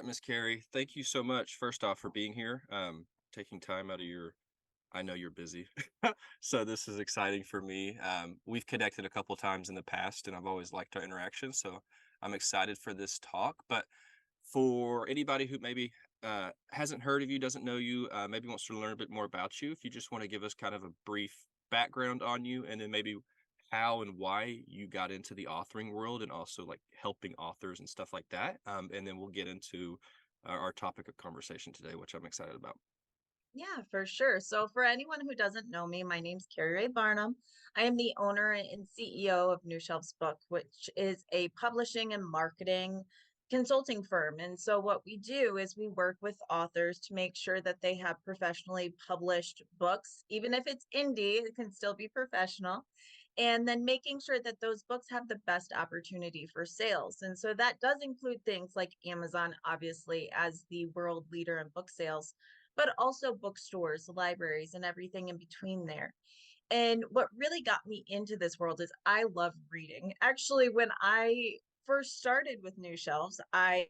right, Miss Keri, thank you so much, first off, for being here, taking time out of your I know you're busy. So this is exciting for me. We've connected a couple times in the past, and I've always liked our interaction, so I'm excited for this talk. But for anybody who maybe hasn't heard of you, doesn't know you, maybe wants to learn a bit more about you, if you just want to give us kind of a brief background on you, and then maybe how and why you got into the authoring world and also like helping authors and stuff like that. And then we'll get into our topic of conversation today, which I'm excited about. Yeah, for sure. So, for anyone who doesn't know me, my name's Keri-Rae Barnum. I am the owner and CEO of New Shelves Book, which is a publishing and marketing consulting firm. And so, what we do is we work with authors to make sure that they have professionally published books, even if it's indie, it can still be professional. And then making sure that those books have the best opportunity for sales. And so that does include things like Amazon, obviously, as the world leader in book sales, but also bookstores, libraries, and everything in between there. And what really got me into this world is I love reading. Actually, when I first started with New Shelves, I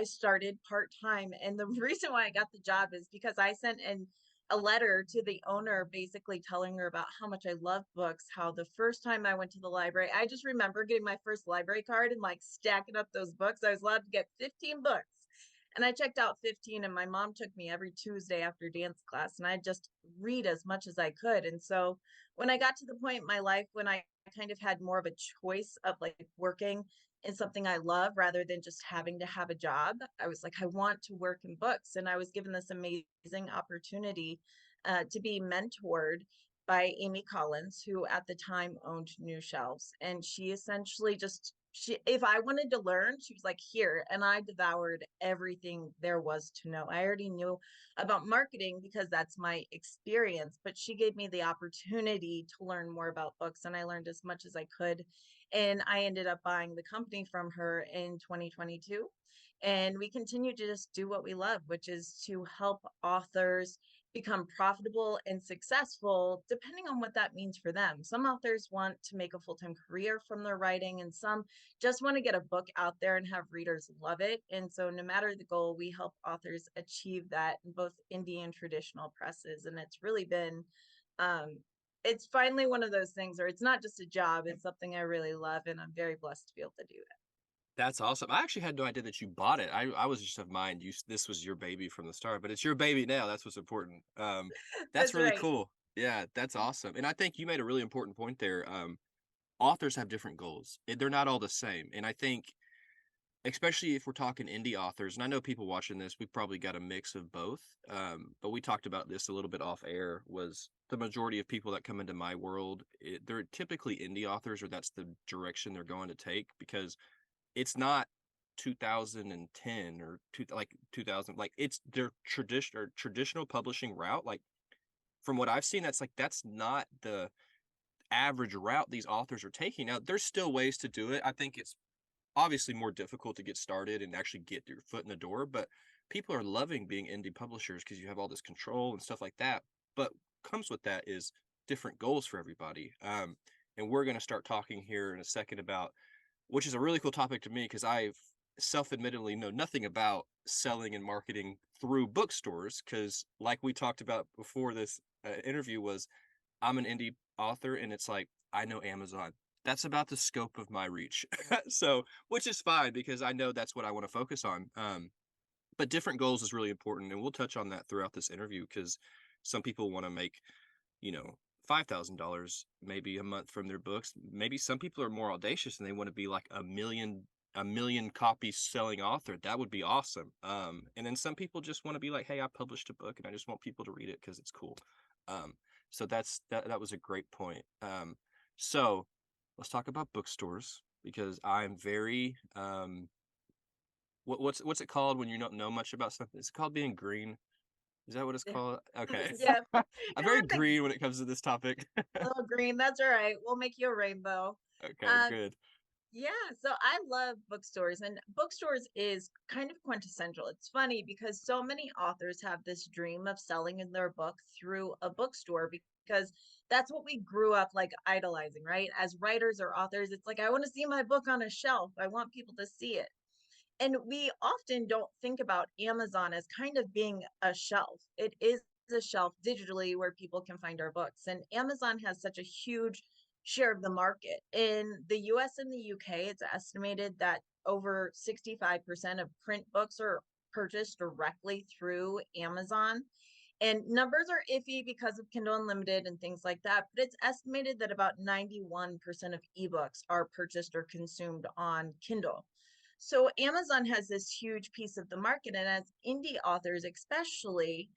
started part time, and the reason why I got the job is because I sent in a letter to the owner, basically telling her about how much I love books. How the first time I went to the library, I just remember getting my first library card and like stacking up those books. I was allowed to get 15 books. And I checked out 15, and my mom took me every Tuesday after dance class, and I just read as much as I could. And so when I got to the point in my life when I kind of had more of a choice of like working in something I love rather than just having to have a job, I was like, I want to work in books. And I was given this amazing opportunity to be mentored by Amy Collins, who at the time owned New Shelves. And she essentially just if I wanted to learn, she was like, here. And I devoured everything there was to know. I already knew about marketing because that's my experience, but she gave me the opportunity to learn more about books, and I learned as much as I could. And I ended up buying the company from her in 2022. And we continue to just do what we love, which is to help authors become profitable and successful, depending on what that means for them. Some authors want to make a full time career from their writing, and some just want to get a book out there and have readers love it. And so, no matter the goal, we help authors achieve that in both indie and traditional presses. And it's really been, um, it's finally one of those things where it's not just a job, it's something I really love. And I'm very blessed to be able to do it. That's awesome. I actually had no idea that you bought it. I was just of mind. This was your baby from the start, but it's your baby now. That's what's important. That's That's really right. cool. Yeah, that's awesome. And I think you made a really important point there. Authors have different goals. They're not all the same. And I think, especially if we're talking indie authors, and I know people watching this, we've probably got a mix of both. But we talked about this a little bit off air. Was the majority of people that come into my world, they're typically indie authors, or that's the direction they're going to take because it's not 2010 or 2000, like it's their traditional publishing route. Like from what I've seen, that's not the average route these authors are taking. Now there's still ways to do it. I think it's obviously more difficult to get started and actually get your foot in the door, but people are loving being indie publishers because you have all this control and stuff like that. But comes with that is different goals for everybody. And we're going to start talking here in a second about, which is a really cool topic to me because I've self-admittedly know nothing about selling and marketing through bookstores because like we talked about before this interview was I'm an indie author and it's like I know Amazon. That's about the scope of my reach. So, which is fine because I know that's what I want to focus on. But different goals is really important and we'll touch on that throughout this interview because some people want to make, you know, $5,000 maybe a month from their books. Maybe some people are more audacious and they want to be like a million copies selling author. That would be awesome. And then some people just want to be like, hey, I published a book and I just want people to read it because it's cool. Um, so that was a great point. So let's talk about bookstores because I'm very what's it called when you don't know much about something? It's called being green. Is that what it's called? Okay. Yeah. I'm You're very on the green when it comes to this topic. little green. That's all right. We'll make you a rainbow. Okay, Um, good. Yeah, so I love bookstores, and bookstores is kind of quintessential. It's funny because so many authors have this dream of selling in their book through a bookstore because that's what we grew up like idolizing, right? As writers or authors, it's like, I want to see my book on a shelf. I want people to see it. And we often don't think about Amazon as kind of being a shelf. It is a shelf digitally where people can find our books. And Amazon has such a huge share of the market. In the US and the UK, it's estimated that over 65% of print books are purchased directly through Amazon. And numbers are iffy because of Kindle Unlimited and things like that, but it's estimated that about 91% of ebooks are purchased or consumed on Kindle. So Amazon has this huge piece of the market, and as indie authors, especially,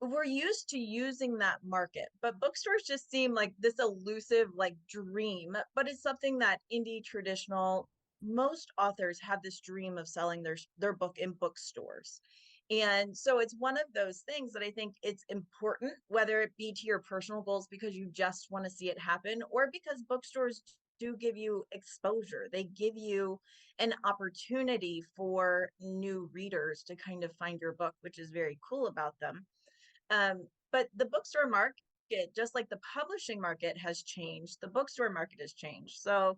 we're used to using that market, but bookstores just seem like this elusive like dream, but it's something that indie traditional most authors have this dream of selling their book in bookstores. And so it's one of those things that I think it's important, whether it be to your personal goals because you just want to see it happen, or because bookstores do give you exposure. They give you an opportunity for new readers to kind of find your book, which is very cool about them. But the bookstore market, just like the publishing market has changed, the bookstore market has changed. So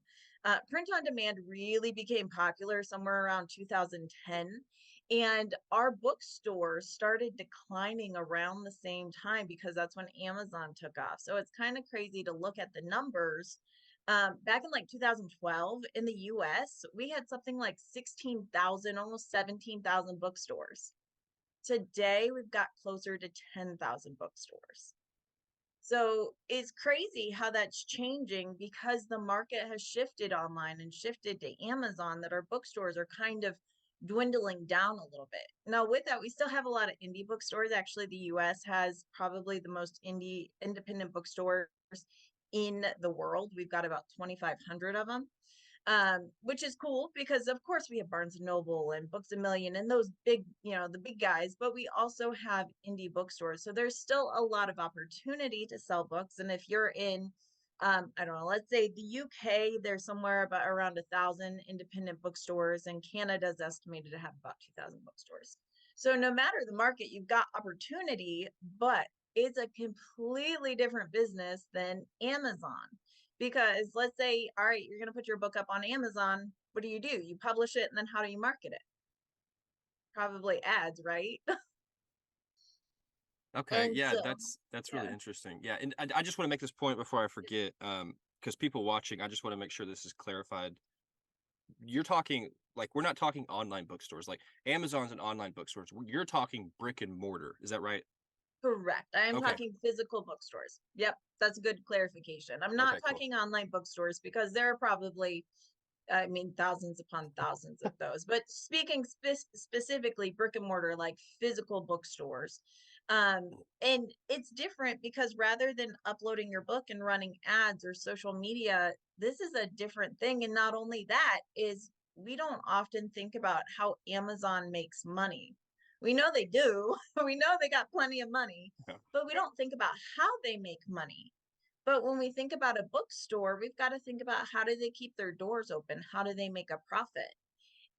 print on demand really became popular somewhere around 2010. And our bookstores started declining around the same time because that's when Amazon took off. So it's kind of crazy to look at the numbers. Back in like 2012 in the US, we had something like 16,000, almost 17,000 bookstores. Today, we've got closer to 10,000 bookstores. So it's crazy how that's changing because the market has shifted online and shifted to Amazon, that our bookstores are kind of dwindling down a little bit. Now, with that, we still have a lot of indie bookstores. Actually, the US has probably the most independent bookstores in the world. We've got about 2,500 of them, which is cool because of course we have Barnes and Noble and Books a Million and those big, the big guys, but we also have indie bookstores. So there's still a lot of opportunity to sell books. And if you're in, I don't know, let's say the UK, there's somewhere about around 1,000 independent bookstores, and Canada's estimated to have about 2,000 bookstores. So no matter the market, you've got opportunity, but it's a completely different business than Amazon. Because let's say, all right, you're going to put your book up on Amazon. What do? You publish it, and then how do you market it? Probably ads, right? Okay, And yeah, so, that's really yeah, interesting. Yeah, and I just want to make this point before I forget, because people watching, I just want to make sure this is clarified. You're talking like we're not talking online bookstores. Like Amazon's an online bookstores. You're talking brick and mortar. Is that right? correct. I am Okay. talking physical bookstores. Yep, that's a good clarification. I'm not Okay. Cool. talking online bookstores because there are probably, I mean, thousands upon thousands of those. But speaking specifically brick and mortar, like physical bookstores, and it's different because rather than uploading your book and running ads or social media, this is a different thing. And not only that is we don't often think about how Amazon makes money. We know they do. We know they got plenty of money, Yeah. but we don't think about how they make money. But when we think about a bookstore, we've got to think about how do they keep their doors open? How do they make a profit?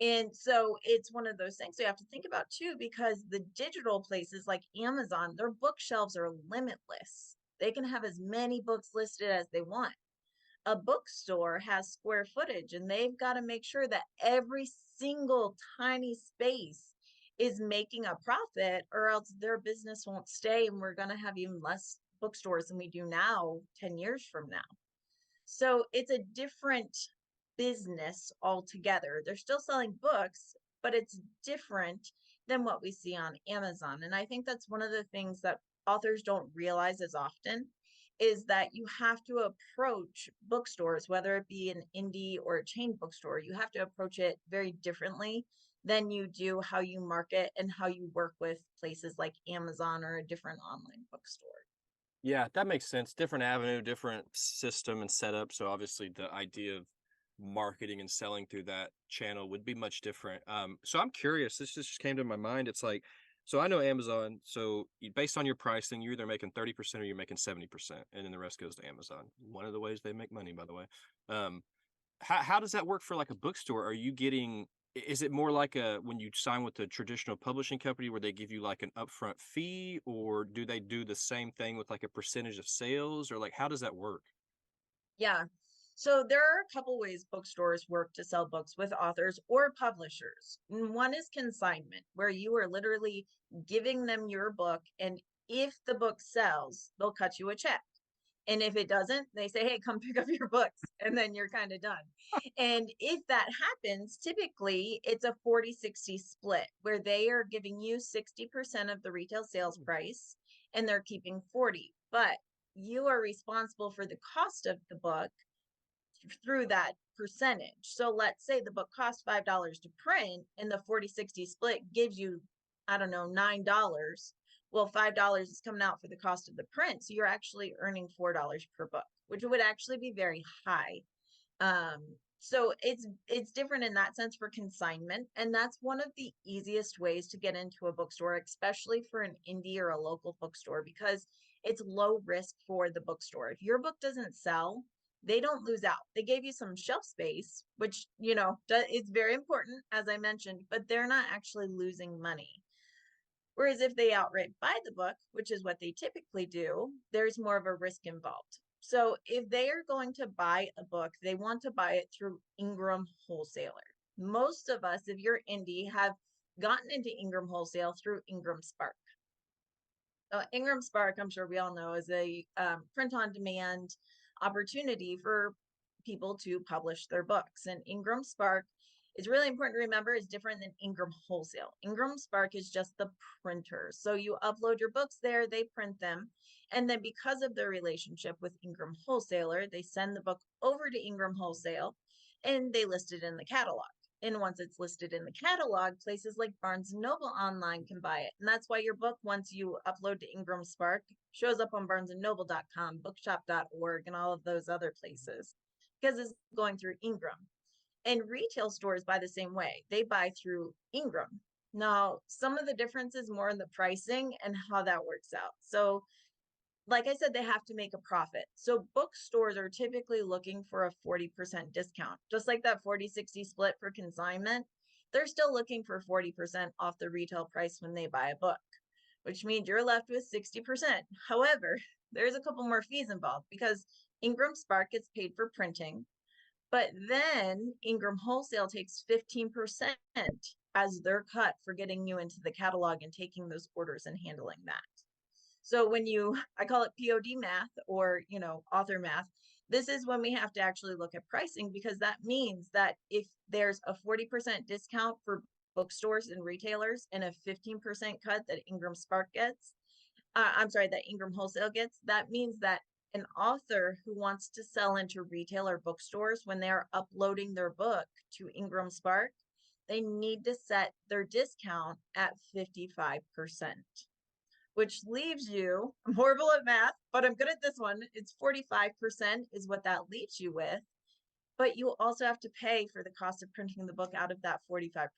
And so it's one of those things we have to think about too, because the digital places like Amazon, their bookshelves are limitless. They can have as many books listed as they want. A bookstore has square footage, and they've got to make sure that every single tiny space is making a profit, or else their business won't stay. And we're going to have even less bookstores than we do now 10 years from now. So it's a different business altogether. They're still selling books, but it's different than what we see on Amazon. And I think that's one of the things that authors don't realize as often is that you have to approach bookstores, whether it be an indie or a chain bookstore, you have to approach it very differently than you do how you market and how you work with places like Amazon or a different online bookstore. Yeah, that makes sense. Different avenue, different system and setup. So obviously the idea of marketing and selling through that channel would be much different. So I'm curious, this just came to my mind. It's like, so I know Amazon, so based on your pricing, you're either making 30% or you're making 70%, and then the rest goes to Amazon. One of the ways they make money, by the way. Um, how does that work for like a bookstore? Are you getting is it more like a when you sign with a traditional publishing company where they give you like an upfront fee, or do they do the same thing with like a percentage of sales, or like how does that work? Yeah. So there are a couple ways bookstores work to sell books with authors or publishers. One is consignment, where you are literally giving them your book, and if the book sells, they'll cut you a check. And if it doesn't, they say, hey, come pick up your books. And then you're kind of done. And if that happens, typically it's a 40-60 split where they are giving you 60% of the retail sales price and they're keeping 40. But you are responsible for the cost of the book through that percentage. So let's say the book costs $5 to print and the 40-60 split gives you, I don't know, $9. Well, $5 is coming out for the cost of the print. So you're actually earning $4 per book, which would actually be very high. Um, so it's different in that sense for consignment. And that's one of the easiest ways to get into a bookstore, especially for an indie or a local bookstore, because it's low risk for the bookstore. If your book doesn't sell, they don't lose out. They gave you some shelf space, which, is very important, as I mentioned, but they're not actually losing money. Whereas if they outright buy the book, which is what they typically do, there's more of a risk involved. So if they are going to buy a book, they want to buy it through Ingram Wholesaler. Most of us, if you're indie, have gotten into Ingram Wholesale through Ingram Spark. Ingram Spark, I'm sure we all know, is a print on demand opportunity for people to publish their books. And Ingram Spark is really important to remember is different than Ingram Wholesale. Ingram Spark is just the printer. So you upload your books there, they print them. And then because of their relationship with Ingram Wholesaler, they send the book over to Ingram Wholesale and they list it in the catalog. And once it's listed in the catalog, places like Barnes& Noble online can buy it. And that's why your book, once you upload to Ingram Spark, shows up on barnesandnoble.com, bookshop.org, and all of those other places because it's going through Ingram. And retail stores buy the same way. They buy through Ingram. Now, some of the difference is more in the pricing and how that works out. So like I said, they have to make a profit. So bookstores are typically looking for a 40% discount, just like that 40-60 split for consignment. They're still looking for 40% off the retail price when they buy a book, which means you're left with 60%. However, there's a couple more fees involved because Ingram Spark gets paid for printing, but then Ingram Wholesale takes 15% as their cut for getting you into the catalog and taking those orders and handling that. So when I call it POD math or, author math, this is when we have to actually look at pricing because that means that if there's a 40% discount for bookstores and retailers and a 15% cut that Ingram Spark gets, that Ingram Wholesale gets, that means that an author who wants to sell into retail or bookstores when they're uploading their book to Ingram Spark, they need to set their discount at 55%. Which leaves you, I'm horrible at math, but I'm good at this one. It's 45% is what that leaves you with. But you also have to pay for the cost of printing the book out of that 45%.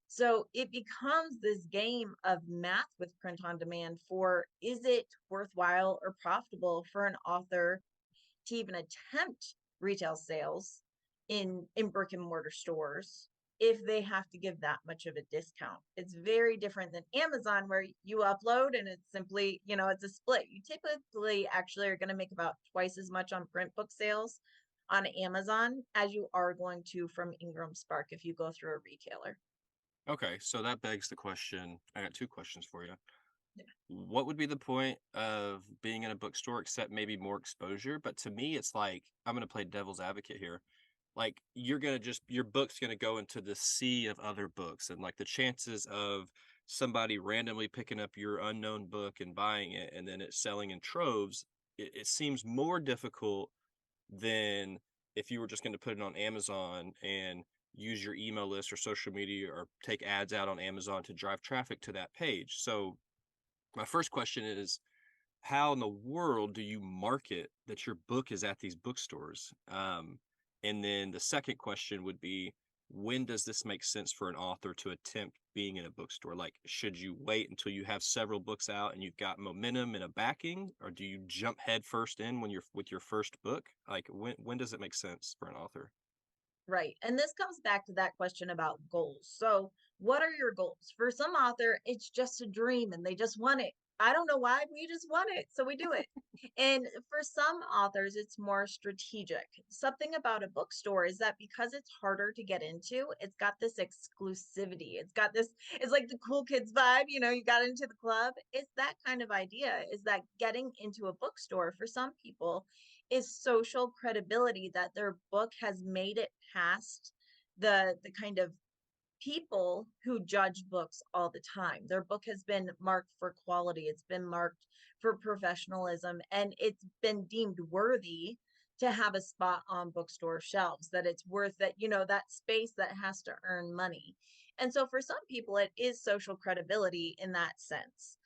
So it becomes this game of math with print on demand for is it worthwhile or profitable for an author to even attempt retail sales in brick and mortar stores if they have to give that much of a discount. It's very different than Amazon where you upload and it's simply, it's a split. You typically actually are going to make about twice as much on print book sales on Amazon as you are going to from Ingram Spark if you go through a retailer. Okay, so that begs the question. I got two questions for you. Yeah. What would be the point of being in a bookstore except maybe more exposure? But to me, it's like I'm going to play devil's advocate here. Like you're going to just your book's going to go into the sea of other books, and like the chances of somebody randomly picking up your unknown book and buying it and then it's selling in troves, it seems more difficult than if you were just going to put it on Amazon and use your email list or social media or take ads out on Amazon to drive traffic to that page. So my first question is, how in the world do you market that your book is at these bookstores? And then the second question would be, when does this make sense for an author to attempt being in a bookstore? Like, should you wait until you have several books out and you've got momentum and a backing, or do you jump head first in when you're with your first book? Like, when does it make sense for an author? Right. And this comes back to that question about goals. So, what are your goals? For some author, it's just a dream and they just want it I don't know why, we just want it, so we do it. And for some authors, it's more strategic. Something about a bookstore is that because it's harder to get into, it's got this exclusivity. It's got this, it's like the cool kids vibe, you got into the club. It's that kind of idea, is that getting into a bookstore for some people is social credibility, that their book has made it past the kind of people who judge books all the time. Their book has been marked for quality, it's been marked for professionalism, and it's been deemed worthy to have a spot on bookstore shelves, that it's worth that, that space that has to earn money. And so for some people, it is social credibility in that sense.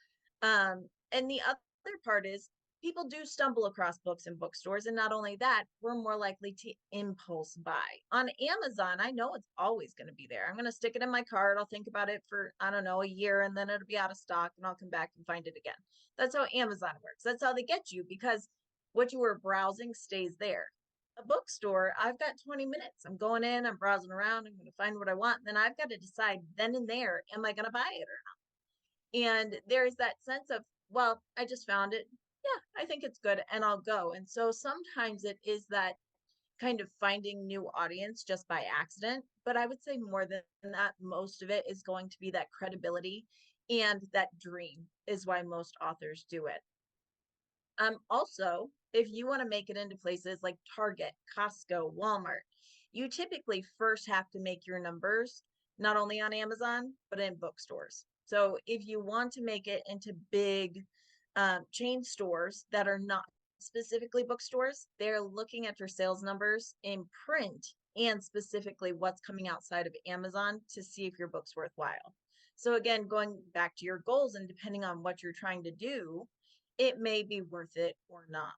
And the other part is people do stumble across books in bookstores. And not only that, we're more likely to impulse buy. On Amazon, I know it's always going to be there. I'm going to stick it in my cart. I'll think about it for, I don't know, a year, and then it'll be out of stock and I'll come back and find it again. That's how Amazon works. That's how they get you, because what you were browsing stays there. A bookstore, I've got 20 minutes. I'm going in, I'm browsing around, I'm going to find what I want. And then I've got to decide then and there, am I going to buy it or not? And there's that sense of, well, I just found it. Yeah, I think it's good and I'll go. And so sometimes it is that kind of finding new audience just by accident. But I would say more than that, most of it is going to be that credibility and that dream is why most authors do it. Also, if you want to make it into places like Target, Costco, Walmart, you typically first have to make your numbers not only on Amazon, but in bookstores. So if you want to make it into big chain stores that are not specifically bookstores, they're looking at your sales numbers in print and specifically what's coming outside of Amazon to see if your book's worthwhile. So again, going back to your goals and depending on what you're trying to do, it may be worth it or not.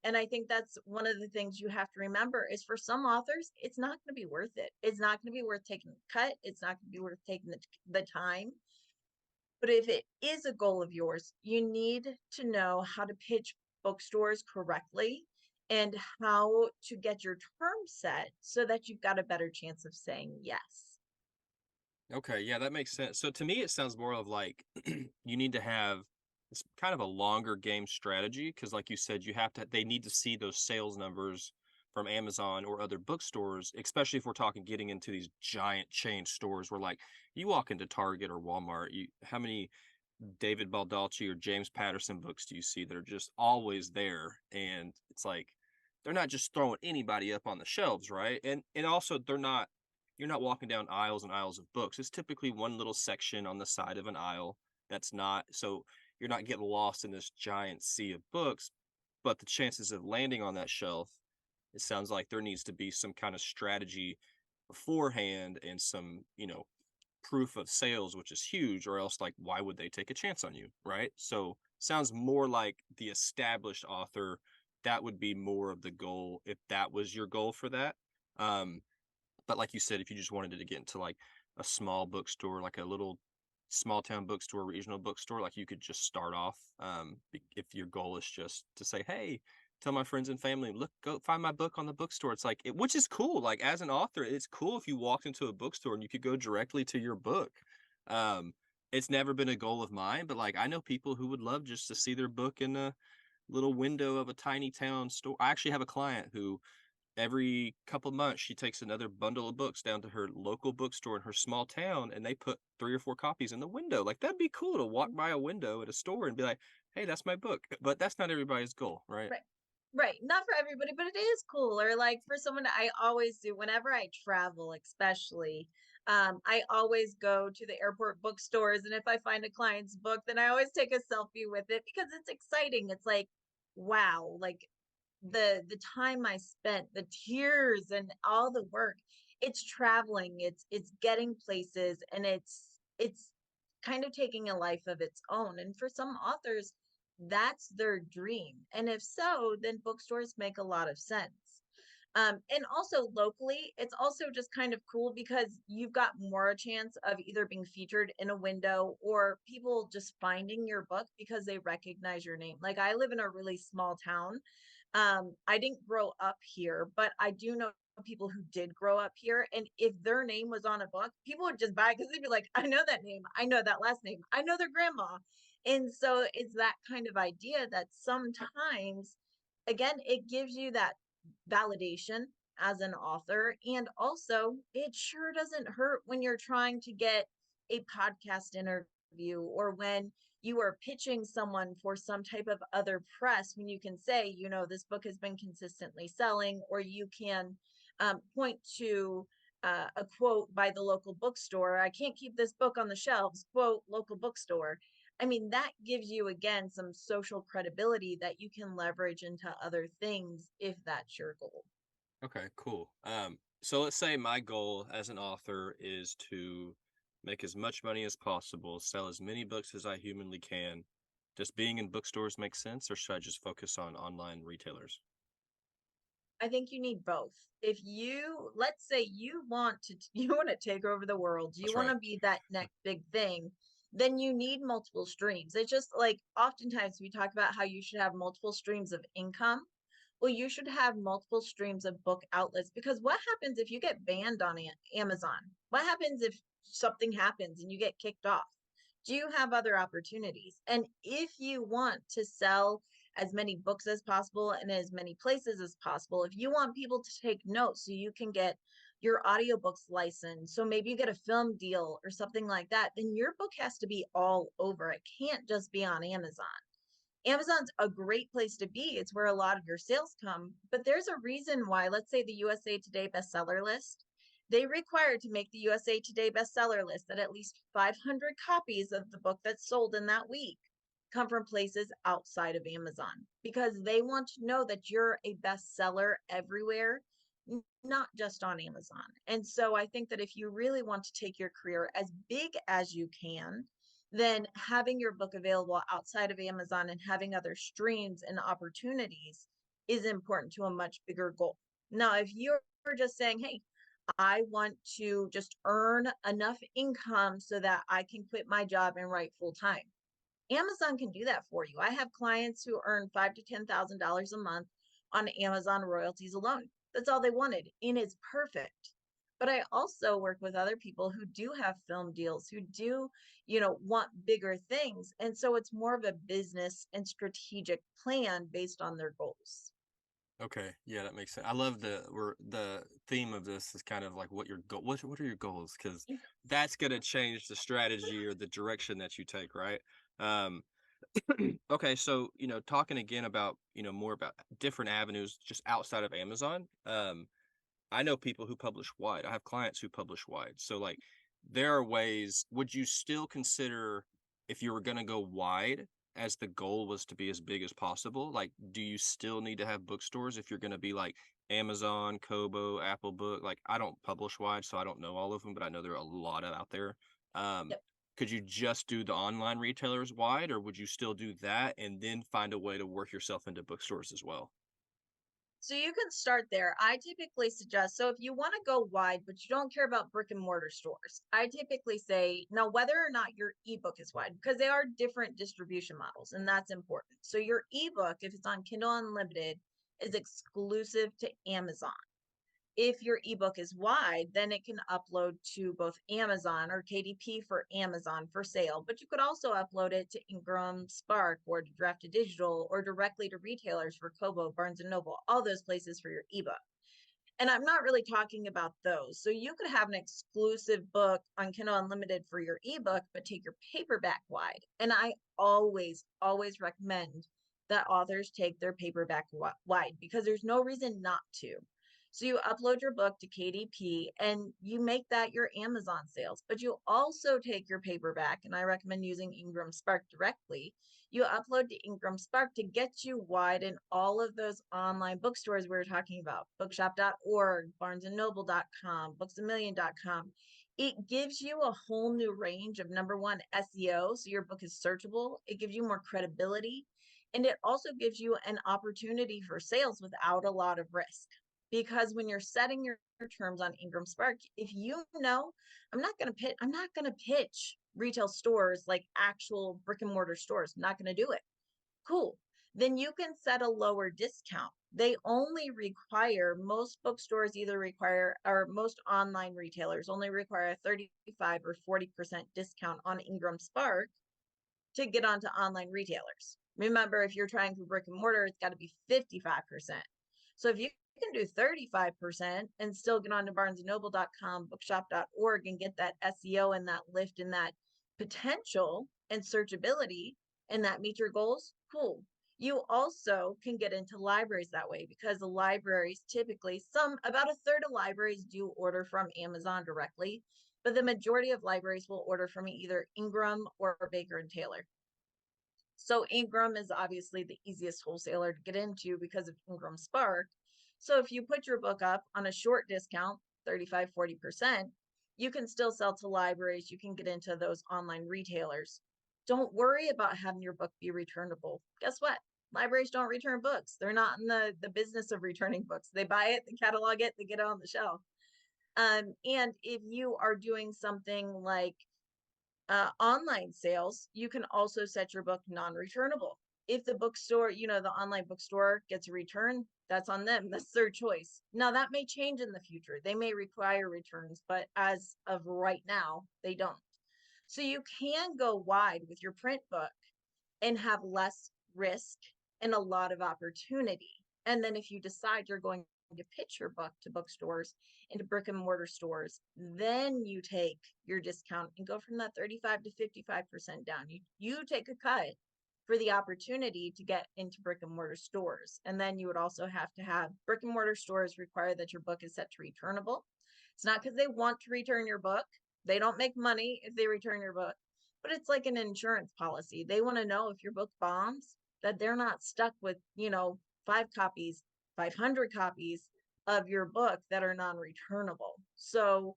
And I think that's one of the things you have to remember is for some authors, it's not going to be worth it. It's not going to be worth taking the cut. It's not going to be worth taking the time. But if it is a goal of yours, you need to know how to pitch bookstores correctly and how to get your terms set so that you've got a better chance of saying yes. Okay, yeah, that makes sense. So to me, it sounds more of like you need to have this kind of a longer game strategy because, like you said, they need to see those sales numbers from Amazon or other bookstores, especially if we're talking getting into these giant chain stores where, like, you walk into Target or Walmart, how many David Baldacci or James Patterson books do you see that are just always there? And it's like they're not just throwing anybody up on the shelves, right? And also they're not you're not walking down aisles and aisles of books. It's typically one little section on the side of an aisle that's not so you're not getting lost in this giant sea of books, but the chances of landing on that shelf, it sounds like there needs to be some kind of strategy beforehand and some, proof of sales, which is huge, or else like why would they take a chance on you, right? So sounds more like the established author, that would be more of the goal if that was your goal for that. Um, but like you said, if you just wanted to get into like a small bookstore, like a little small town bookstore, regional bookstore, like you could just start off. If your goal is just to say, "Hey, tell my friends and family, look, go find my book on the bookstore." It's like, which is cool. Like as an author, it's cool if you walked into a bookstore and you could go directly to your book. Um, it's never been a goal of mine, but like I know people who would love just to see their book in a little window of a tiny town store. I actually have a client who every couple months she takes another bundle of books down to her local bookstore in her small town and they put 3 or 4 copies in the window. Like that'd be cool to walk by a window at a store and be like, hey, that's my book. But that's not everybody's goal, right? Right. Right. Not for everybody, but it is cool. Or like for someone, I always do whenever I travel, especially. I always go to the airport bookstores, and if I find a client's book, then I always take a selfie with it because it's exciting. It's like, wow, like the time I spent, the tears and all the work. It's traveling, it's getting places, and it's kind of taking a life of its own. And for some authors, that's their dream. And if so, then bookstores make a lot of sense. And also locally, it's also just kind of cool because you've got more a chance of either being featured in a window or people just finding your book because they recognize your name. Like I live in a really small town. I didn't grow up here, but I do know people who did grow up here. And if their name was on a book, people would just buy it because they'd be like, I know that name. I know that last name. I know their grandma. And so it's that kind of idea that sometimes, again, it gives you that validation as an author. And also, it sure doesn't hurt when you're trying to get a podcast interview or when you are pitching someone for some type of other press, when you can say, this book has been consistently selling, or you can point to a quote by the local bookstore. I can't keep this book on the shelves, quote, local bookstore. I mean, that gives you, again, some social credibility that you can leverage into other things if that's your goal. Okay, cool. So let's say my goal as an author is to make as much money as possible, sell as many books as I humanly can. Does being in bookstores make sense, or should I just focus on online retailers? I think you need both. If you, let's say you want to, you want to take over the world, you That's want right. to be that next big thing, then you need multiple streams. It's just like oftentimes we talk about how you should have multiple streams of income. Well, you should have multiple streams of book outlets, because what happens if you get banned on Amazon? What happens if something happens and you get kicked off? Do you have other opportunities? And if you want to sell as many books as possible and as many places as possible, if you want people to take notes so you can get your audiobooks licensed, so maybe you get a film deal or something like that, then your book has to be all over. It can't just be on Amazon. Amazon's a great place to be. It's where a lot of your sales come. But there's a reason why, let's say the USA Today bestseller list, they require to make the USA Today bestseller list that at least 500 copies of the book that's sold in that week come from places outside of Amazon, because they want to know that you're a bestseller everywhere, not just on Amazon. And so I think that if you really want to take your career as big as you can, then having your book available outside of Amazon and having other streams and opportunities is important to a much bigger goal. Now, if you're just saying, hey, I want to just earn enough income so that I can quit my job and write full time, Amazon can do that for you. I have clients who earn five to $10,000 a month on Amazon royalties alone. That's all they wanted, and it's perfect. But I also work with other people who do have film deals, who do, want bigger things. And so it's more of a business and strategic plan based on their goals. Okay, yeah, that makes sense. I love the theme of this is kind of like what your goal. What are your goals? Because that's gonna change the strategy or the direction that you take, right? Um, okay, so talking again about more about different avenues just outside of Amazon. I know people who publish wide. I have clients who publish wide. So like there are ways, would you still consider if you were going to go wide as the goal was to be as big as possible? Like do you still need to have bookstores if you're going to be like Amazon, Kobo, Apple Book? Like I don't publish wide, so I don't know all of them, but I know there are a lot of out there. Um Yep. could you just do the online retailers wide, or would you still do that and then find a way to work yourself into bookstores as well? So you can start there. I typically suggest, so if you want to go wide, but you don't care about brick and mortar stores, I typically say, now, whether or not your ebook is wide, because they are different distribution models, and that's important. So your ebook, if it's on Kindle Unlimited, is exclusive to Amazon. If your ebook is wide, then it can upload to both Amazon or KDP for Amazon for sale, but you could also upload it to Ingram Spark or to Draft to Digital or directly to retailers for Kobo, Barnes and Noble, all those places for your ebook. And I'm not really talking about those. So you could have an exclusive book on Kindle Unlimited for your ebook, but take your paperback wide. And I always, always recommend that authors take their paperback wide, because there's no reason not to. So you upload your book to KDP and you make that your Amazon sales, but you also take your paperback, and I recommend using Ingram Spark directly. You upload to Ingram Spark to get you wide in all of those online bookstores we were talking about: bookshop.org, barnesandnoble.com, booksamillion.com. It gives you a whole new range of, number one, SEO, so your book is searchable. It gives you more credibility, and it also gives you an opportunity for sales without a lot of risk. Because when you're setting your terms on Ingram Spark, if I'm not going to pitch retail stores like actual brick and mortar stores. I'm not going to do it. Cool. Then you can set a lower discount. They only require, most bookstores either require, or most online retailers only require a 35 or 40% discount on Ingram Spark. to get onto online retailers. Remember, if you're trying for brick and mortar, it's got to be 55%. So if you can do 35% and still get onto barnesandnoble.com, bookshop.org, and get that SEO and that lift and that potential and searchability, and that meet your goals, cool. You also can get into libraries that way, because the libraries typically, about a third of libraries do order from Amazon directly, but the majority of libraries will order from either Ingram or Baker and Taylor. So Ingram is obviously the easiest wholesaler to get into because of Ingram Spark. So if you put your book up on a short discount, 35, 40%, you can still sell to libraries. You can get into those online retailers. Don't worry about having your book be returnable. Guess what? Libraries don't return books. They're not in the business of returning books. They buy it, they catalog it, they get it on the shelf. And if you are doing something like online sales, you can also set your book non-returnable. If the bookstore, the online bookstore gets a return, that's on them. That's their choice. Now, that may change in the future. They may require returns, but as of right now, they don't. So you can go wide with your print book and have less risk and a lot of opportunity. And then if you decide you're going to pitch your book to bookstores and to brick and mortar stores, then you take your discount and go from that 35 to 55% down. You take a cut for the opportunity to get into brick and mortar stores. And then you would also have to have brick and mortar stores require that your book is set to returnable. It's not because they want to return your book. They don't make money if they return your book, but it's like an insurance policy. They want to know if your book bombs, that they're not stuck with, 5 copies, 500 copies of your book that are non-returnable. So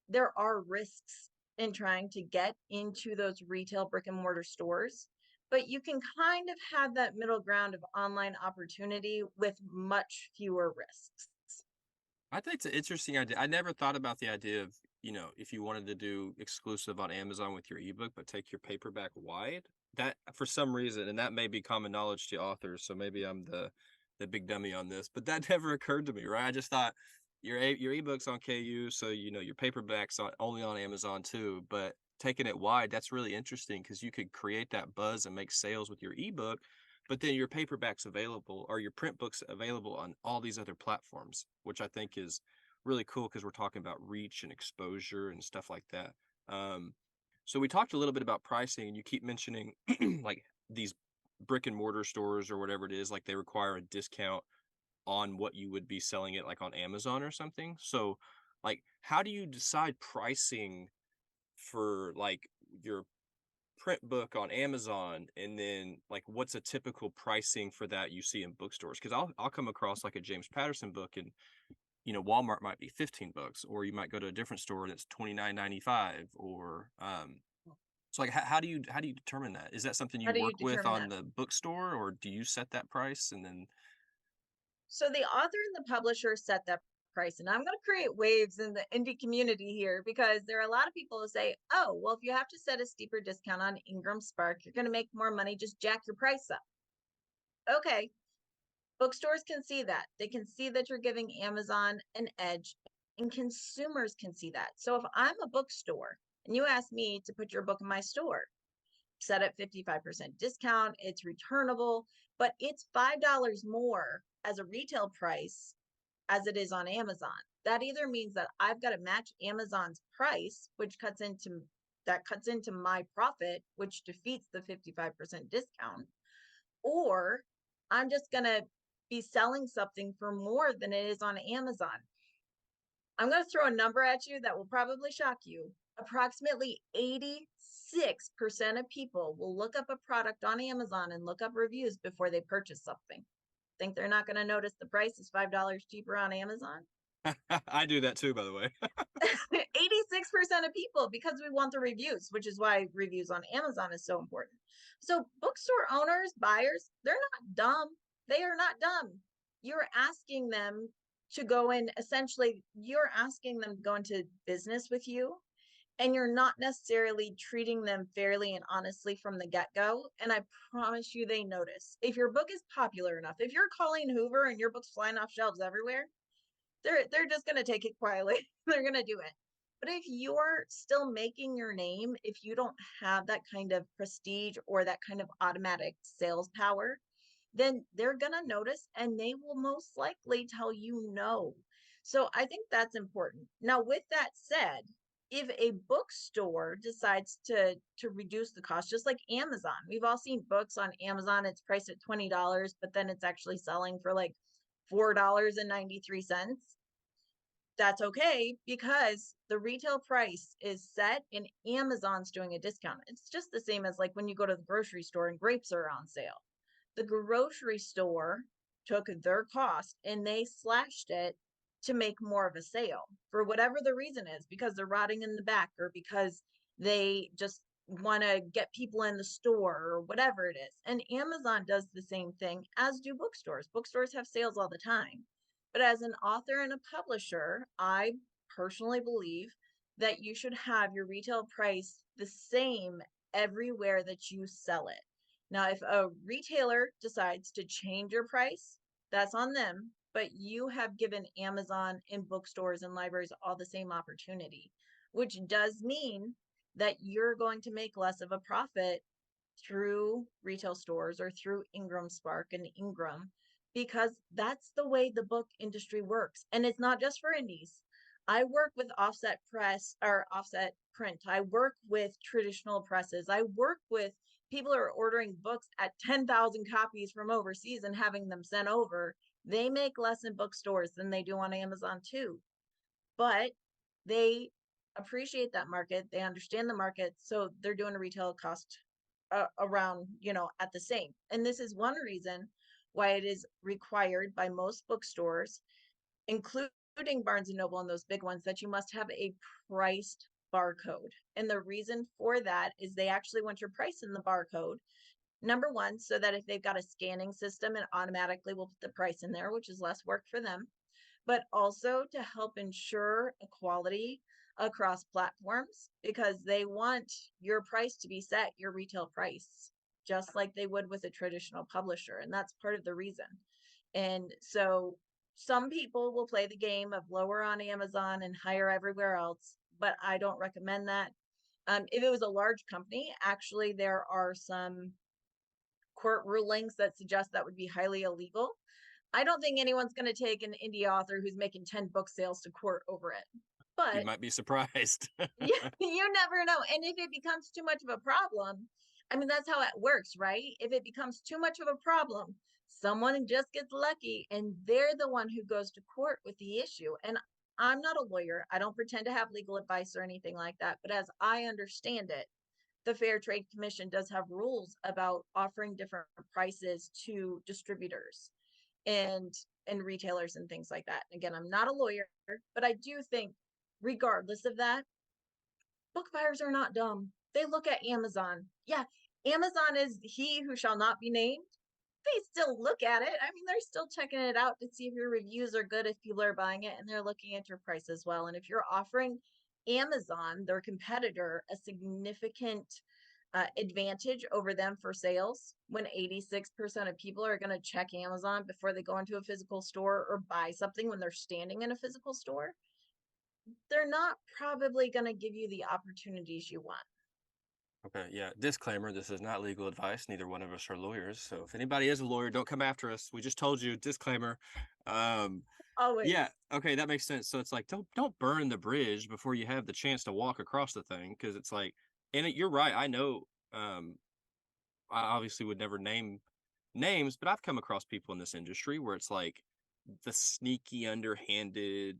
there are risks in trying to get into those retail brick and mortar stores, but you can kind of have that middle ground of online opportunity with much fewer risks. I think it's an interesting idea. I never thought about the idea of, if you wanted to do exclusive on Amazon with your ebook, but take your paperback wide. That for some reason, and that may be common knowledge to authors, so maybe I'm the big dummy on this, but that never occurred to me, right? I just thought your ebook's on KU, so your paperback's only on Amazon too. But taking it wide, that's really interesting because you could create that buzz and make sales with your ebook, but then your paperback's available or your print book's available on all these other platforms, which I think is really cool because we're talking about reach and exposure and stuff like that. Um, so we talked a little bit about pricing, and you keep mentioning like these brick and mortar stores or whatever it is, like they require a discount on what you would be selling it like on Amazon or something. So like how do you decide pricing for like your print book on Amazon, and then like what's a typical pricing for that you see in bookstores? Because I'll come across like a James Patterson book, and Walmart might be $15, or you might go to a different store and it's $29.95, or so like how do you determine that? Is that something How you do you work with determine on that? the bookstore, or do you set that price and then So the author and the publisher set that price. And I'm going to create waves in the indie community here, because there are a lot of people who say, oh, well, if you have to set a steeper discount on Ingram Spark, you're going to make more money, just jack your price up. Okay. Bookstores can see that. They can see that you're giving Amazon an edge, and consumers can see that. So if I'm a bookstore and you ask me to put your book in my store, set at 55% discount, it's returnable, but it's $5 more as a retail price as it is on Amazon. That either means that I've got to match Amazon's price, which cuts into my profit, which defeats the 55% discount, or I'm just going to be selling something for more than it is on Amazon. I'm going to throw a number at you that will probably shock you. Approximately 86% of people will look up a product on Amazon and look up reviews before they purchase something. Think they're not going to notice the price is $5 cheaper on Amazon? I do that too, by the way. 86% of people, because we want the reviews, which is why reviews on Amazon is so important. So bookstore owners, buyers, they're not dumb. They are not dumb. You're asking them to go in, essentially, you're asking them to go into business with you, and you're not necessarily treating them fairly and honestly from the get-go. And I promise you they notice. If your book is popular enough, if you're Colleen Hoover and your book's flying off shelves everywhere, they're just going to take it quietly. They're going to do it. But if you're still making your name, if you don't have that kind of prestige or that kind of automatic sales power, then they're going to notice and they will most likely tell you no. So I think that's important. Now, with that said, if a bookstore decides to reduce the cost, just like Amazon, we've all seen books on Amazon, it's priced at $20, but then it's actually selling for like $4.93. That's okay because the retail price is set and Amazon's doing a discount. It's just the same as like when you go to the grocery store and grapes are on sale. The grocery store took their cost and they slashed it to make more of a sale for whatever the reason is, because they're rotting in the back or because they just want to get people in the store or whatever it is. And Amazon does the same thing, as do bookstores. Bookstores have sales all the time. But as an author and a publisher, I personally believe that you should have your retail price the same everywhere that you sell it. Now, if a retailer decides to change your price, that's on them, but you have given Amazon and bookstores and libraries all the same opportunity, which does mean that you're going to make less of a profit through retail stores or through Ingram Spark and Ingram, because that's the way the book industry works. And it's not just for indies. I work with offset press or offset print. I work with traditional presses. I work with people who are ordering books at 10,000 copies from overseas and having them sent over. They make less in bookstores than they do on Amazon too. But they appreciate that market. They understand the market. So they're doing a retail cost around, at the same. And this is one reason why it is required by most bookstores, including Barnes and Noble and those big ones, that you must have a priced barcode. And the reason for that is they actually want your price in the barcode. Number one, so that if they've got a scanning system, it automatically will put the price in there, which is less work for them, but also to help ensure equality across platforms, because they want your price to be set, your retail price, just like they would with a traditional publisher. And that's part of the reason. And so some people will play the game of lower on Amazon and higher everywhere else, but I don't recommend that. If it was a large company, actually, there are some court rulings that suggest that would be highly illegal. I don't think anyone's going to take an indie author who's making 10 book sales to court over it. You But might be surprised. you never know. And if it becomes too much of a problem, I mean, that's how it works, right? If it becomes too much of a problem, someone just gets lucky and they're the one who goes to court with the issue. And I'm not a lawyer. I don't pretend to have legal advice or anything like that. But as I understand it, the Fair Trade Commission does have rules about offering different prices to distributors and and retailers and things like that. And again, I'm not a lawyer, but I do think regardless of that, book buyers are not dumb. They look at Amazon. Yeah, Amazon is he who shall not be named. They still look at it. I mean, they're still checking it out to see if your reviews are good, if people are buying it, and they're looking at your price as well. And if you're offering Amazon, their competitor, a significant advantage over them for sales, when 86% of people are going to check Amazon before they go into a physical store or buy something when they're standing in a physical store, they're not probably going to give you the opportunities you want. Okay, yeah. Disclaimer, this is not legal advice. Neither one of us are lawyers. So if anybody is a lawyer, don't come after us. We just told you, disclaimer. Um, yeah, Always. okay, that makes sense. So it's like don't burn the bridge before you have the chance to walk across the thing, because it's like, you're right. I know I obviously would never name names, but I've come across people in this industry where it's like the sneaky, underhanded,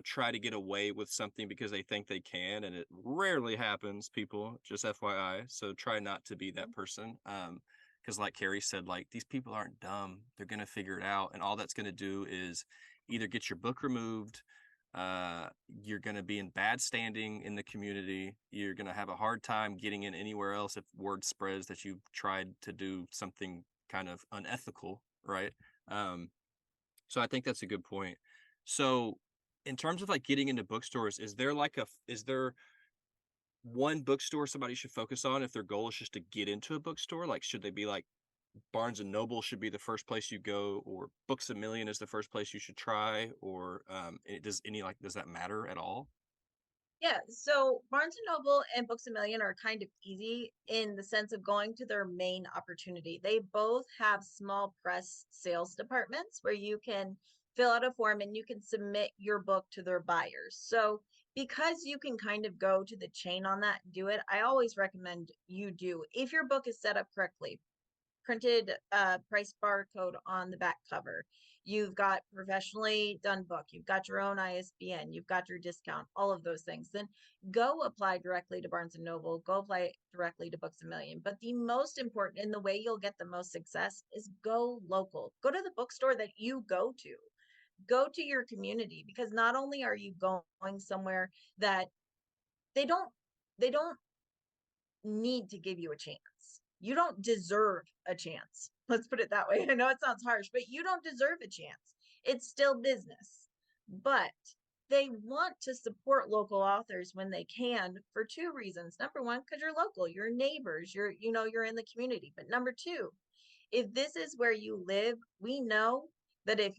try to get away with something because they think they can, and it rarely happens, people, just FYI. So try not to be that person. Because like Keri said, like these people aren't dumb. They're gonna figure it out, and all that's gonna do is either get your book removed, you're going to be in bad standing in the community. You're going to have a hard time getting in anywhere else if word spreads that you've tried to do something kind of unethical, right? Um, so I think that's a good point. So in terms of like getting into bookstores, is there one bookstore somebody should focus on if their goal is just to get into a bookstore? Like, should they be like Barnes and Noble should be the first place you go, or Books a Million is the first place you should try, or does that matter at all? Yeah, so Barnes and Noble and Books a Million are kind of easy in the sense of going to their main opportunity. They both have small press sales departments where you can fill out a form and you can submit your book to their buyers. So because you can kind of go to the chain on that and do it, I always recommend you do. If your book is set up correctly, printed price barcode on the back cover. You've got professionally done book. You've got your own ISBN. You've got your discount. All of those things. Then go apply directly to Barnes and Noble. Go apply directly to Books a Million. But the most important, and the way you'll get the most success, is go local. Go to the bookstore that you go to. Go to your community, because not only are you going somewhere that they don't they don't need to give you a chance. You don't deserve a chance. Let's put it that way. I know it sounds harsh, but you don't deserve a chance. It's still business. But they want to support local authors when they can for two reasons. Number one, because you're local, you're neighbors, you're in the community. But number two, if this is where you live, we know that if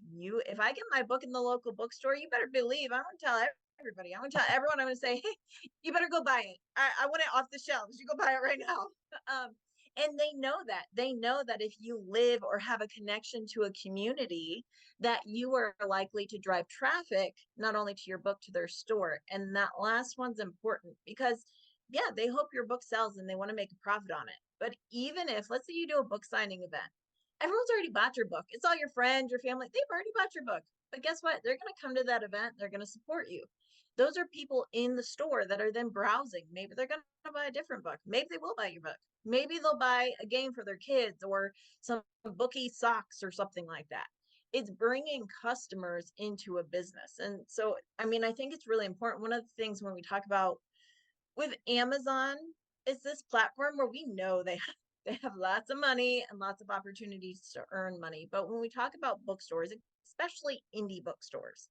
I get my book in the local bookstore, you better believe I'm gonna tell everybody. I'm gonna tell everyone. I'm gonna say, hey, you better go buy it. I want it off the shelves. You go buy it right now. Um, and they know that if you live or have a connection to a community, that you are likely to drive traffic not only to your book, to their store. And that last one's important because, yeah, they hope your book sells and they want to make a profit on it. But even if, let's say you do a book signing event, everyone's already bought your book. It's all your friends, your family, they've already bought your book. But guess what? They're going to come to that event, they're going to support you. Those are people in the store that are then browsing. Maybe they're going to buy a different book. Maybe they will buy your book. Maybe they'll buy a game for their kids or some bookie socks or something like that. It's bringing customers into a business. And so, I mean, I think it's really important. One of the things when we talk about with Amazon, is this platform where we know they have lots of money and lots of opportunities to earn money. But when we talk about bookstores, especially indie bookstores,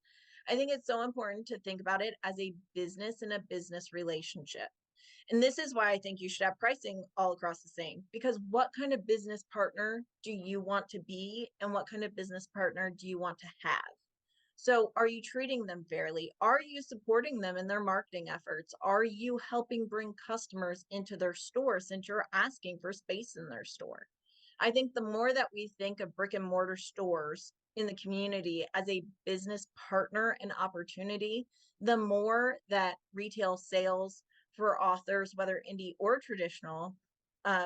I think it's so important to think about it as a business and a business relationship. And this is why I think you should have pricing all across the same, because what kind of business partner do you want to be and what kind of business partner do you want to have? So, are you treating them fairly? Are you supporting them in their marketing efforts? Are you helping bring customers into their store since you're asking for space in their store? I think the more that we think of brick and mortar stores in the community as a business partner and opportunity, the more that retail sales for authors, whether indie or traditional,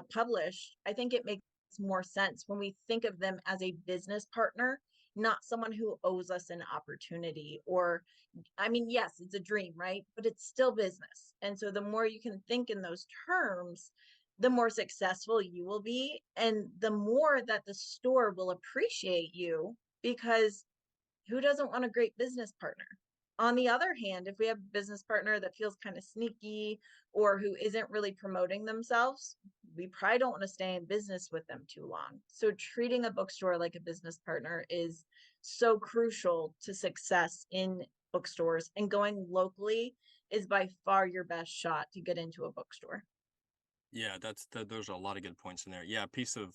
published, I think it makes more sense when we think of them as a business partner, not someone who owes us an opportunity. Or, I mean, yes, it's a dream, right? But it's still business. And so the more you can think in those terms, the more successful you will be, and the more that the store will appreciate you, because who doesn't want a great business partner? On the other hand, if we have a business partner that feels kind of sneaky or who isn't really promoting themselves, we probably don't want to stay in business with them too long. So treating a bookstore like a business partner is so crucial to success in bookstores, and going locally is by far your best shot to get into a bookstore. Yeah, those are a lot of good points in there. Yeah, piece of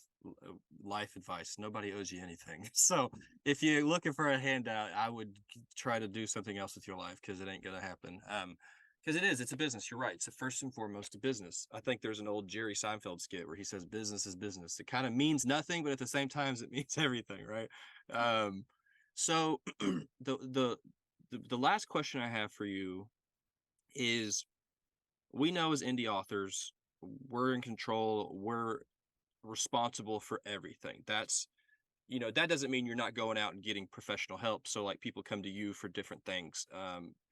life advice. Nobody owes you anything. So if you're looking for a handout, I would try to do something else with your life because it ain't gonna happen. Because it's a business. You're right. It's a first and foremost a business. I think there's an old Jerry Seinfeld skit where he says business is business. It kind of means nothing, but at the same time, it means everything, right? Um, so the last question I have for you is, we know as indie authors, we're in control, we're responsible for everything. That doesn't mean you're not going out and getting professional help. So like people come to you for different things.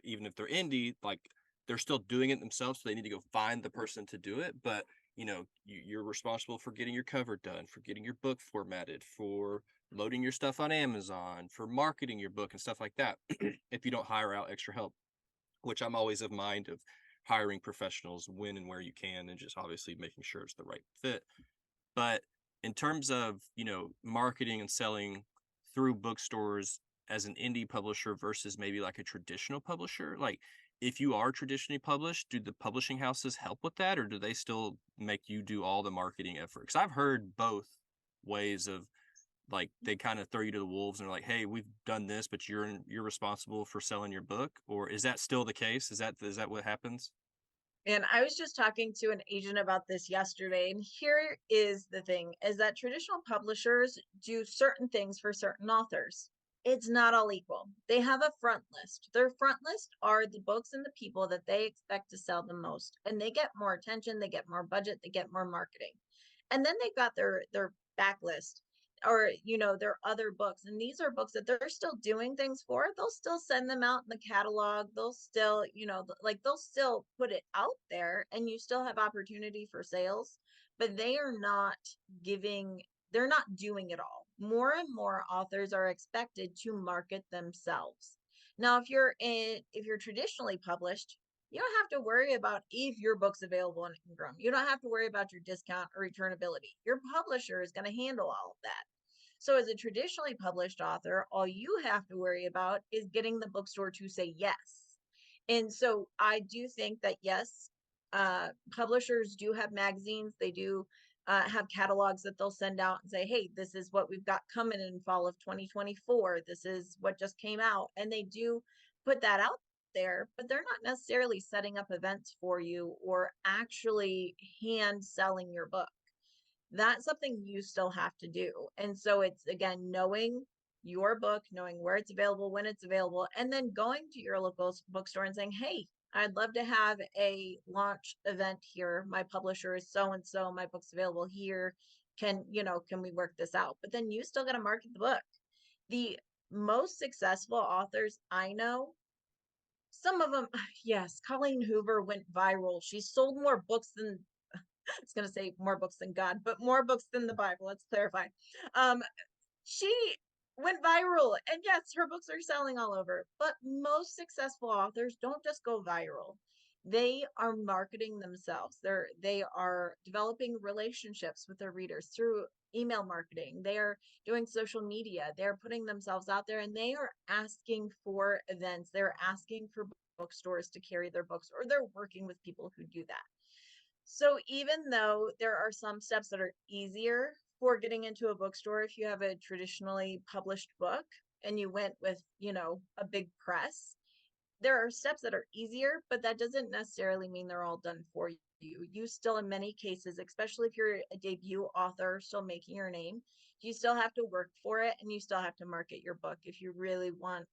Even if they're indie, like they're still doing it themselves. So they need to go find the person to do it. But you're responsible for getting your cover done, for getting your book formatted, for loading your stuff on Amazon, for marketing your book and stuff like that. If you don't hire out extra help, which I'm always of mind of hiring professionals when and where you can, and just obviously making sure it's the right fit. But in terms of, marketing and selling through bookstores as an indie publisher versus maybe like a traditional publisher, like if you are traditionally published, do the publishing houses help with that, or do they still make you do all the marketing effort? Because I've heard both ways of Like they kind of throw you to the wolves and are like, "Hey, we've done this, but you're responsible for selling your book." Or is that still the case? Is that what happens? And I was just talking to an agent about this yesterday, and here is the thing is that traditional publishers do certain things for certain authors. It's not all equal. They have a front list. Their front list are the books and the people that they expect to sell the most, and they get more attention, they get more budget, they get more marketing. And then they've got their backlist, or their other books, and these are books that they're still doing things for. They'll still send them out in the catalog, they'll still like they'll still put it out there, and you still have opportunity for sales, but giving they're not doing it all. More and more authors are expected to market themselves. Now if you're traditionally published, you don't have to worry about if your book's available on Ingram. You don't have to worry about your discount or returnability. Your publisher is going to handle all of that. So, as a traditionally published author, all you have to worry about is getting the bookstore to say yes. And so, I do think that yes, publishers do have magazines. They do have catalogs that they'll send out and say, hey, this is what we've got coming in fall of 2024. This is what just came out. And they do put that out there, but they're not necessarily setting up events for you or actually hand selling your book. That's something you still have to do. And so it's again knowing your book, knowing where it's available, when it's available, and then going to your local bookstore and saying, hey, I'd love to have a launch event here. My publisher is so and so, my book's available here. Can we work this out? But then you still got to market the book. The most successful authors I know, some of them, yes, Colleen Hoover went viral. She sold more books than I was going to say more books than God, but more books than the Bible. Let's clarify. Um, she went viral, and yes, her books are selling all over. But most successful authors don't just go viral; they are marketing themselves. They are developing relationships with their readers through email marketing. They are doing social media. They're putting themselves out there, and they are asking for events. They're asking for bookstores to carry their books, or they're working with people who do that. So even though there are some steps that are easier for getting into a bookstore if you have a traditionally published book and you went with, a big press, there are steps that are easier, but that doesn't necessarily mean they're all done for you. You still, in many cases, especially if you're a debut author still making your name, you still have to work for it and you still have to market your book if you really want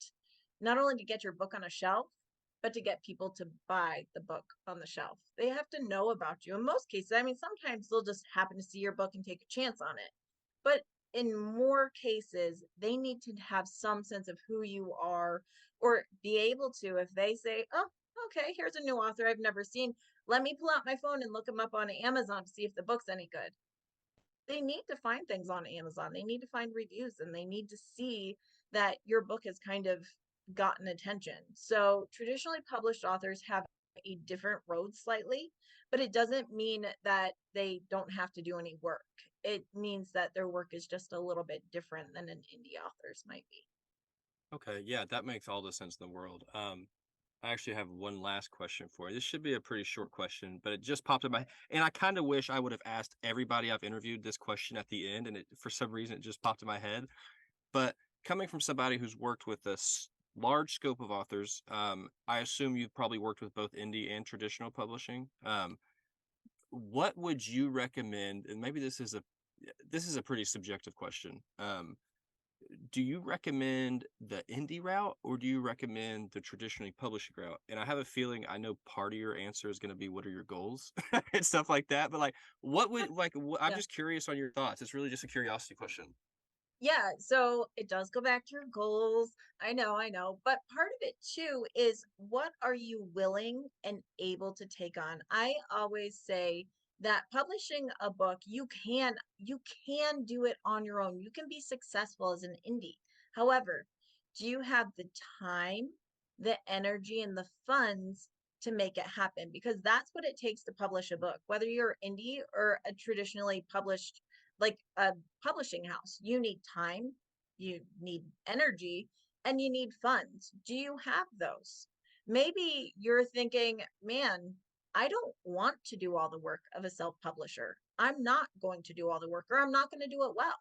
not only to get your book on a shelf, but to get people to buy the book on the shelf. They have to know about you. In most cases, I mean, sometimes they'll just happen to see your book and take a chance on it. But in more cases, they need to have some sense of who you are or be able to, if they say, oh, okay, here's a new author I've never seen. Let me pull out my phone and look them up on Amazon to see if the book's any good. They need to find things on Amazon. They need to find reviews and they need to see that your book has kind of gotten attention. So traditionally published authors have a different road slightly, but it doesn't mean that they don't have to do any work. It means that their work is just a little bit different than an indie author's might be. Okay, yeah, that makes all the sense in the world. I actually have one last question for you. This should be a pretty short question, but it just popped in my and I kind of wish I would have asked everybody I've interviewed this question at the end, and for some reason it just popped in my head. But coming from somebody who's worked with this large scope of authors, I assume you've probably worked with both indie and traditional publishing. What would you recommend? And maybe this is a pretty subjective question. Do you recommend the indie route or do you recommend the traditionally publishing route? And I have a feeling I know part of your answer is going to be what are your goals and stuff like that. But like, what would I'm Yeah. just curious on your thoughts. It's really just a curiosity question. Yeah, so it does go back to your goals. I know. But part of it too is what are you willing and able to take on? I always say that publishing a book, you can do it on your own. You can be successful as an indie. However, do you have the time, the energy, and the funds to make it happen? Because that's what it takes to publish a book, whether you're indie or a traditionally published like a publishing house. You need time, you need energy, and you need funds. Do you have those? Maybe you're thinking, man, I don't want to do all the work of a self publisher. I'm not going to do all the work, or I'm not going to do it well.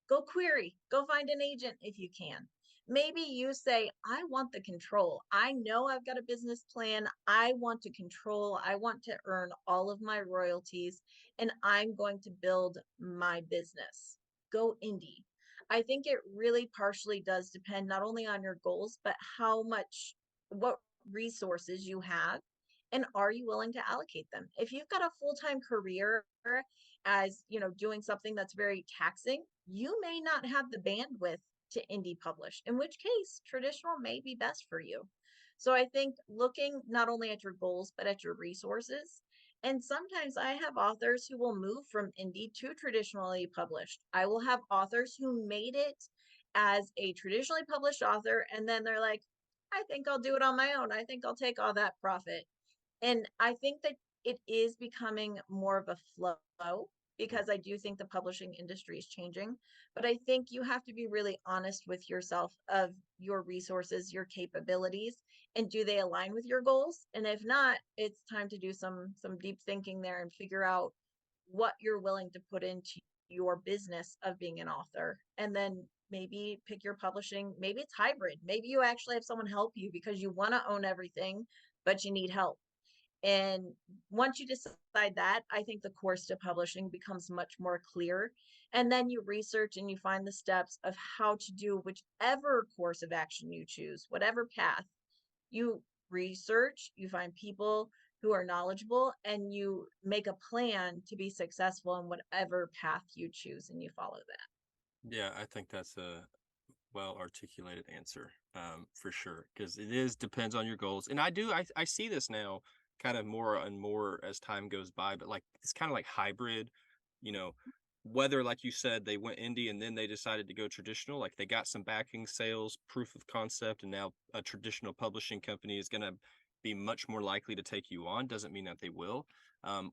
Go query, go find an agent if you can. Maybe you say, I want the control. I know I've got a business plan. I want to control, I want to earn all of my royalties, and I'm going to build my business. Go indie. I think it really partially does depend not only on your goals, but what resources you have, and are you willing to allocate them? If you've got a full-time career as, doing something that's very taxing, you may not have the bandwidth to indie publish, in which case traditional may be best for you. So I think looking not only at your goals, but at your resources. And sometimes I have authors who will move from indie to traditionally published. I will have authors who made it as a traditionally published author, and then they're like, I think I'll do it on my own. I think I'll take all that profit. And I think that it is becoming more of a flow, because I do think the publishing industry is changing. But I think you have to be really honest with yourself of your resources, your capabilities, and do they align with your goals? And if not, it's time to do some deep thinking there and figure out what you're willing to put into your business of being an author. And then maybe pick your publishing. Maybe it's hybrid. Maybe you actually have someone help you because you want to own everything, but you need help. And once you decide that, I think the course to publishing becomes much more clear. And then you research and you find the steps of how to do whichever course of action you choose, whatever path. You research, you find people who are knowledgeable, and you make a plan to be successful in whatever path you choose, and you follow that. Yeah, I think that's a well articulated answer, for sure, because it is depends on your goals. And I see this now kind of more and more as time goes by, but like it's kind of like hybrid, you know, whether like you said, they went indie and then they decided to go traditional, like they got some backing sales, proof of concept, and now a traditional publishing company is gonna be much more likely to take you on. Doesn't mean that they will.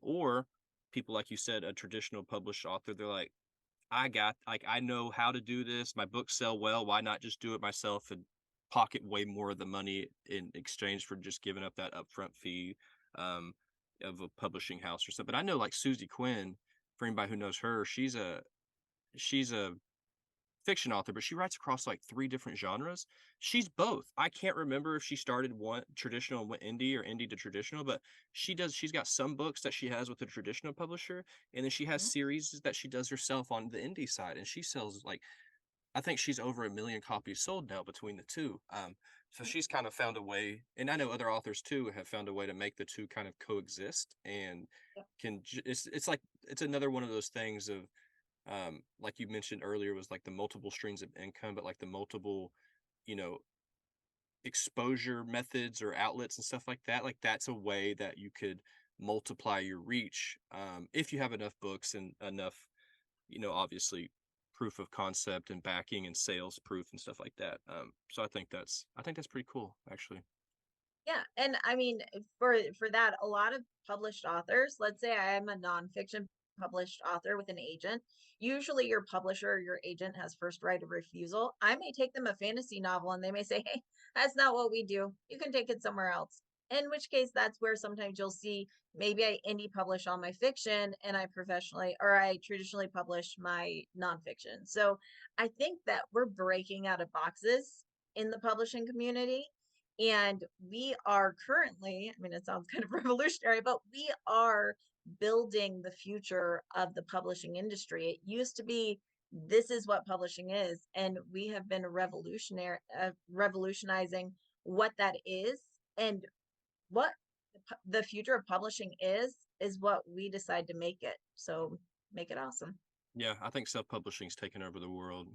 Or people like you said, a traditional published author, they're like, I know how to do this. My books sell well. Why not just do it myself and pocket way more of the money in exchange for just giving up that upfront fee um, of a publishing house or something. I know like Susie Quinn, for anybody who knows her, she's a fiction author, but she writes across like 3 different genres. She's both. I can't remember if she started one traditional and went indie or indie to traditional, but she's got some books that she has with a traditional publisher, and then she has Mhm. series that she does herself on the indie side, and she sells like I think she's over 1,000,000 copies sold now between the 2. So she's kind of found a way, and I know other authors too have found a way to make the 2 kind of coexist and Yep. it's like it's another one of those things of like you mentioned earlier was like the multiple streams of income, but like the multiple, you know, exposure methods or outlets and stuff like that. Like that's a way that you could multiply your reach if you have enough books and enough, obviously proof of concept and backing and sales proof and stuff like that. So I think that's pretty cool, actually. Yeah, and I mean, for that, a lot of published authors, let's say I am a nonfiction published author with an agent. Usually, your publisher or your agent has first right of refusal. I may take them a fantasy novel, and they may say, "Hey, that's not what we do. You can take it somewhere else." In which case, that's where sometimes you'll see maybe I indie publish all my fiction, and I traditionally publish my nonfiction. So I think that we're breaking out of boxes in the publishing community, and we are currently, I mean, it sounds kind of revolutionary, but we are building the future of the publishing industry. It used to be, this is what publishing is, and we have been revolutionizing what that is, and what the future of publishing is what we decide to make it. So make it awesome. Yeah, I think self-publishing's taken over the world.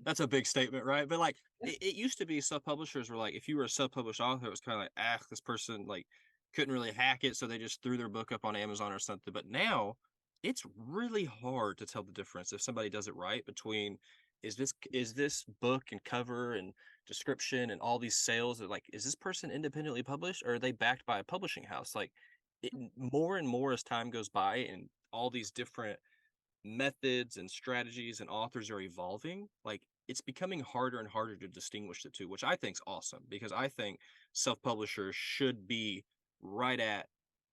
That's a big statement, right? But like it used to be self-publishers were like if you were a self-published author, it was kind of like, ah, this person like couldn't really hack it, so they just threw their book up on Amazon or something. But now it's really hard to tell the difference if somebody does it right between is this book and cover and description and all these sales are like, is this person independently published or are they backed by a publishing house? Like more and more as time goes by and all these different methods and strategies and authors are evolving, like it's becoming harder and harder to distinguish the two, which I think is awesome because I think self-publishers should be right at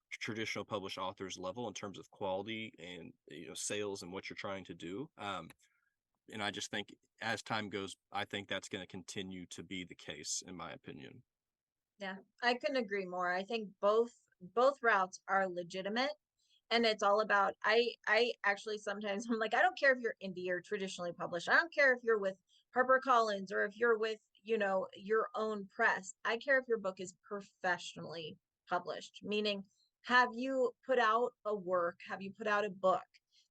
traditional published authors level in terms of quality and sales and what you're trying to do. And I just think as time goes, I think that's going to continue to be the case, in my opinion. Yeah, I couldn't agree more. I think both routes are legitimate, and it's all about I actually sometimes I'm like, I don't care if you're indie or traditionally published. I don't care if you're with HarperCollins or if you're with, your own press. I care if your book is professionally published, meaning have you put out a work, have you put out a book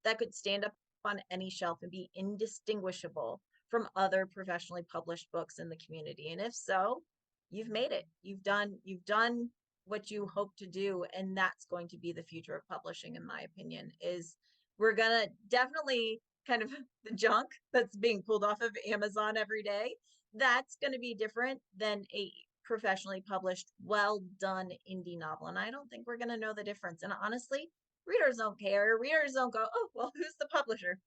that could stand up on any shelf and be indistinguishable from other professionally published books in the community? And if so, you've made it. You've done what you hope to do, and that's going to be the future of publishing, in my opinion. Is we're gonna definitely kind of the junk that's being pulled off of Amazon every day, that's going to be different than a professionally published, well done indie novel. And I don't think we're going to know the difference. And honestly, readers don't care. Readers don't go, oh, well, who's the publisher?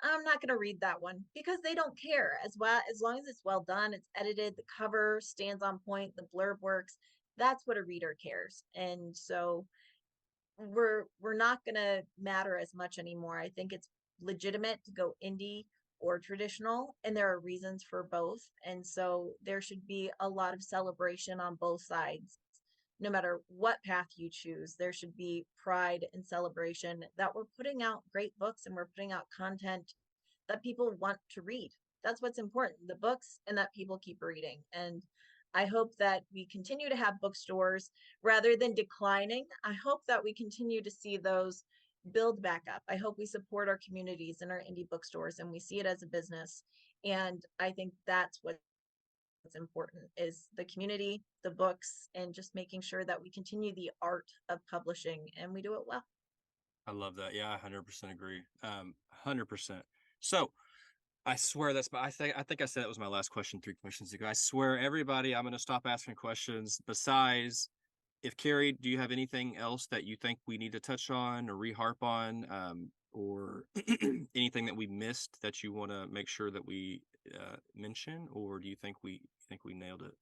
I'm not going to read that one, because they don't care. As well, as long as it's well done, it's edited, the cover stands on point, the blurb works, that's what a reader cares. And so we're not going to matter as much anymore. I think it's legitimate to go indie or traditional, and there are reasons for both. And so there should be a lot of celebration on both sides. No matter what path you choose, there should be pride and celebration that we're putting out great books and we're putting out content that people want to read. That's what's important, the books, and that people keep reading. And I hope that we continue to have bookstores rather than declining. I hope that we continue to see those build back up. I hope we support our communities and our indie bookstores and we see it as a business. And I think that's what's important, is the community, the books, and just making sure that we continue the art of publishing and we do it well. I love that. Yeah, I 100% agree. 100%. So I swear that's my, I think I said that was my last question 3 questions ago. I swear, everybody, I'm going to stop asking questions. Besides, if Keri, do you have anything else that you think we need to touch on or reharp on, or anything that we missed that you want to make sure that we mention, or do you think we nailed it?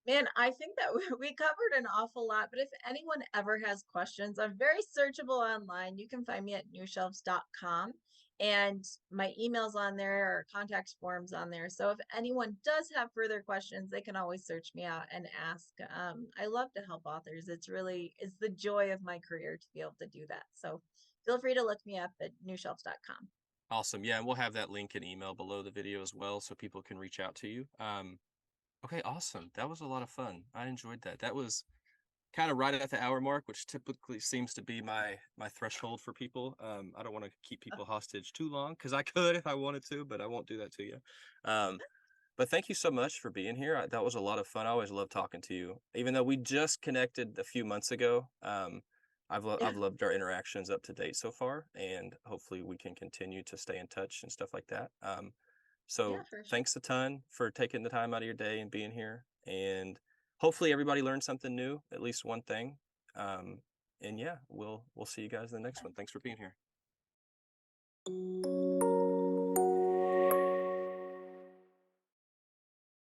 Man, I think that we covered an awful lot, but if anyone ever has questions, I'm very searchable online. You can find me at newshelves.com, and my email's on there, or contact forms on there. So if anyone does have further questions, they can always search me out and ask. I love to help authors. It's the joy of my career to be able to do that. So feel free to look me up at newshelves.com. Awesome. Yeah, and we'll have that link and email below the video as well, so people can reach out to you. Okay, awesome. That was a lot of fun. I enjoyed that. That was kind of right at the hour mark, which typically seems to be my threshold for people. I don't want to keep people hostage too long, because I could if I wanted to, but I won't do that to you. Um, but thank you so much for being here. That was a lot of fun. I always love talking to you, even though we just connected a few months ago. Yeah, I've loved our interactions up to date so far, and hopefully we can continue to stay in touch and stuff like that. yeah, So for sure. thanks a ton for taking the time out of your day and being here. And hopefully everybody learned something new, at least one thing. Um, and yeah, we'll see you guys in the next one. Thanks for being here.